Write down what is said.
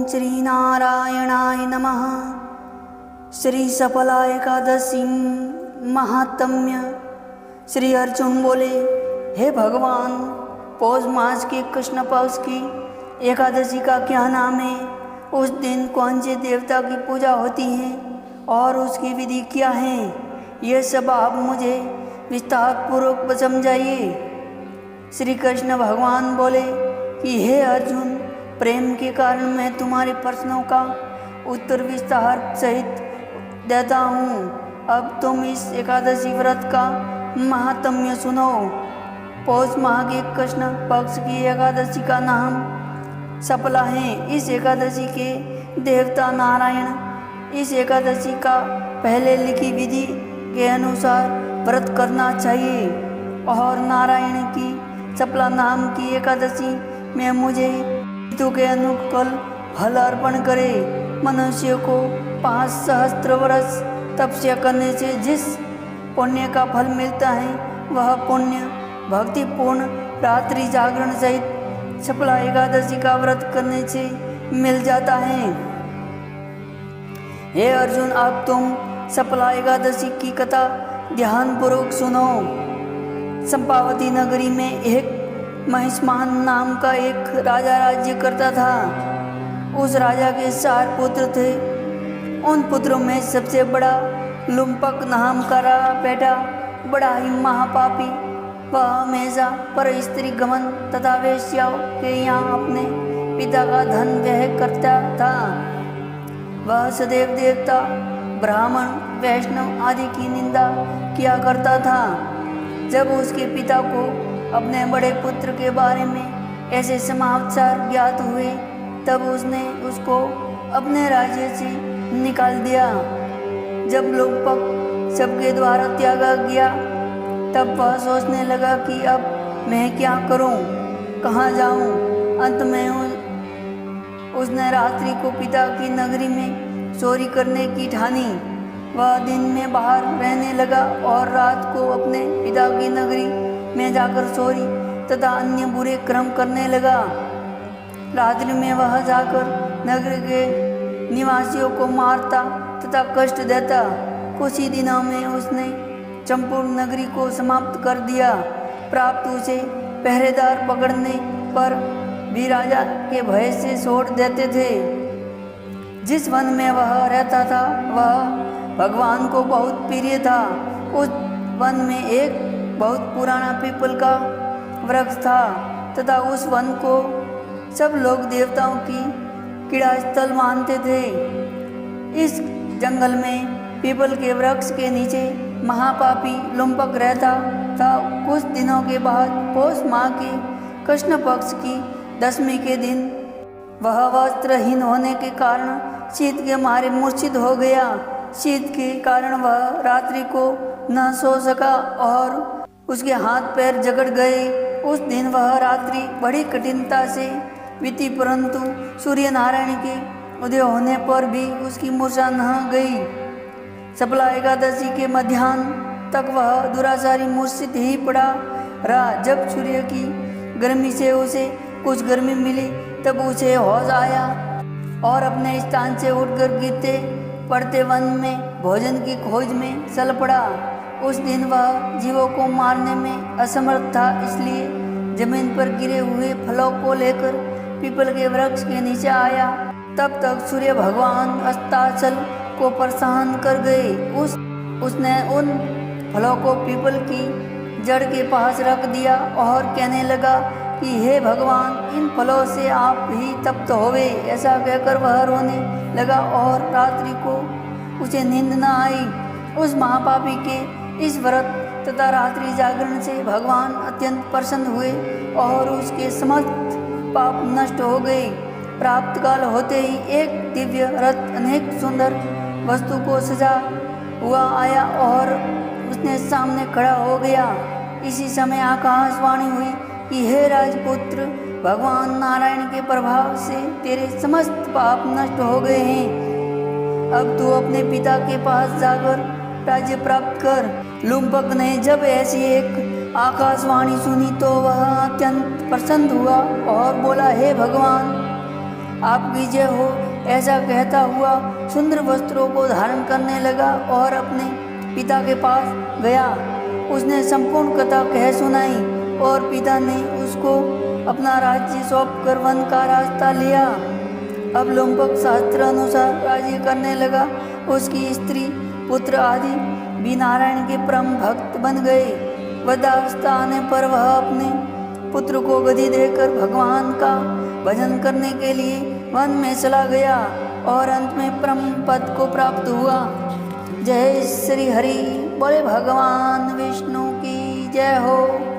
श्री नारायणाय नमः। श्री सफला एकादशी महात्म्य। श्री अर्जुन बोले, हे भगवान, पौष मास के कृष्ण पक्ष की एकादशी का क्या नाम है? उस दिन कौन से देवता की पूजा होती है और उसकी विधि क्या है? ये सब आप मुझे विस्तार पूर्वक समझाइए। श्री कृष्ण भगवान बोले कि हे अर्जुन, प्रेम के कारण मैं तुम्हारे प्रश्नों का उत्तर विस्तार सहित देता हूँ। अब तुम इस एकादशी व्रत का महात्म्य सुनो। पौष माह के कृष्ण पक्ष की एकादशी का नाम सफला है। इस एकादशी के देवता नारायण। इस एकादशी का पहले लिखी विधि के अनुसार व्रत करना चाहिए और नारायण की सफला नाम की एकादशी में मुझे ऋतु के अनुकूल फल अर्पण करे। मनुष्य को 5 सहस्त्र वर्ष तपस्या करने से जिस पुण्य का फल मिलता है, वह पुण्य भक्तिपूर्ण रात्रि जागरण सहित सफला एकादशी का व्रत करने से मिल जाता है। हे अर्जुन, अब तुम सफला एकादशी की कथा ध्यानपूर्वक सुनो। चंपावती नगरी में एक महिष्मान नाम का एक राजा राज्य करता था। उस राजा के 4 पुत्र थे। उन पुत्रों में सबसे बड़ा लुम्पक नाम का बेटा बड़ा ही महापापी। वह हमेशा पर स्त्री गमन तथा वेश्याओं के यहाँ अपने पिता का धन व्यय करता था। वह सदैव देवता, ब्राह्मण, वैष्णव आदि की निंदा किया करता था। जब उसके पिता को अपने बड़े पुत्र के बारे में ऐसे समाचार ज्ञात हुए, तब उसने उसको अपने राज्य से निकाल दिया। जब लुम्पक सबके द्वारा त्यागा गया, तब वह सोचने लगा कि अब मैं क्या करूं, कहाँ जाऊं। अंत में उसने रात्रि को पिता की नगरी में चोरी करने की ठानी। वह दिन में बाहर रहने लगा और रात को अपने पिता की नगरी में जाकर चोरी तथा अन्य बुरे कर्म करने लगा। रात्रि में वह जाकर नगर के निवासियों को मारता तथा कष्ट देता। कुछ ही दिनों में उसने संपूर्ण नगरी को समाप्त कर दिया। प्राप्त उसे पहरेदार पकड़ने पर भी राजा के भय से छोड़ देते थे। जिस वन में वह रहता था, वह भगवान को बहुत प्रिय था। उस वन में एक बहुत पुराना पीपल का वृक्ष था तथा उस वन को सब लोग देवताओं की क्रीड़ा स्थल मानते थे। इस जंगल में पीपल के वृक्ष के नीचे महापापी लुम्पक रहता था। कुछ दिनों के बाद पौष माह के कृष्ण पक्ष की दशमी के दिन वह वस्त्रहीन होने के कारण शीत के मारे मूर्छित हो गया। शीत के कारण वह रात्रि को न सो सका और उसके हाथ पैर जकड़ गए। उस दिन वह रात्रि बड़ी कठिनता से बीती, परंतु सूर्य नारायण के उदय होने पर भी उसकी मूर्छा न गई। सफला एकादशी के मध्याह्न तक वह दुराचारी मूर्छित ही पड़ा रहा। जब सूर्य की गर्मी से उसे कुछ गर्मी मिली, तब उसे होश आया और अपने स्थान से उठकर गिरते पड़ते वन में भोजन की खोज में चल पड़ा। उस दिन वह जीवों को मारने में असमर्थ था, इसलिए जमीन पर गिरे हुए फलों को लेकर पीपल के वृक्ष के नीचे आया। तब तक सूर्य भगवान अस्ताचल को परेशान कर गए। उसने उन फलों को पीपल की जड़ के पास रख दिया और कहने लगा कि हे भगवान, इन फलों से आप ही तप्त होवे। ऐसा कहकर वह रोने लगा और रात्रि को उसे नींद न आई। उस महापापी के इस व्रत तथा रात्रि जागरण से भगवान अत्यंत प्रसन्न हुए और उसके समस्त पाप नष्ट हो गए। प्राप्त काल होते ही एक दिव्य रथ अनेक सुंदर वस्तु को सजा हुआ आया और उसने सामने खड़ा हो गया। इसी समय आकाशवाणी हुई कि हे राजपुत्र, भगवान नारायण के प्रभाव से तेरे समस्त पाप नष्ट हो गए हैं। अब तू अपने पिता के पास जाकर राज्य प्राप्त कर। लुम्पक ने जब ऐसी एक आकाशवाणी सुनी तो वह अत्यंत प्रसन्न हुआ और बोला, हे भगवान, आपकी जय हो। ऐसा कहता हुआ सुंदर वस्त्रों को धारण करने लगा और अपने पिता के पास गया। उसने संपूर्ण कथा कह सुनाई और पिता ने उसको अपना राज्य सौंपकर वन का रास्ता लिया। अब लुम्पक शास्त्र अनुसार राज्य करने लगा। उसकी स्त्री पुत्र आदि भी नारायण के परम भक्त बन गए। वृद्धावस्था आने पर वह अपने पुत्र को गद्दी देकर भगवान का भजन करने के लिए वन में चला गया और अंत में परम पद को प्राप्त हुआ। जय श्री हरि, बोले भगवान विष्णु की जय हो।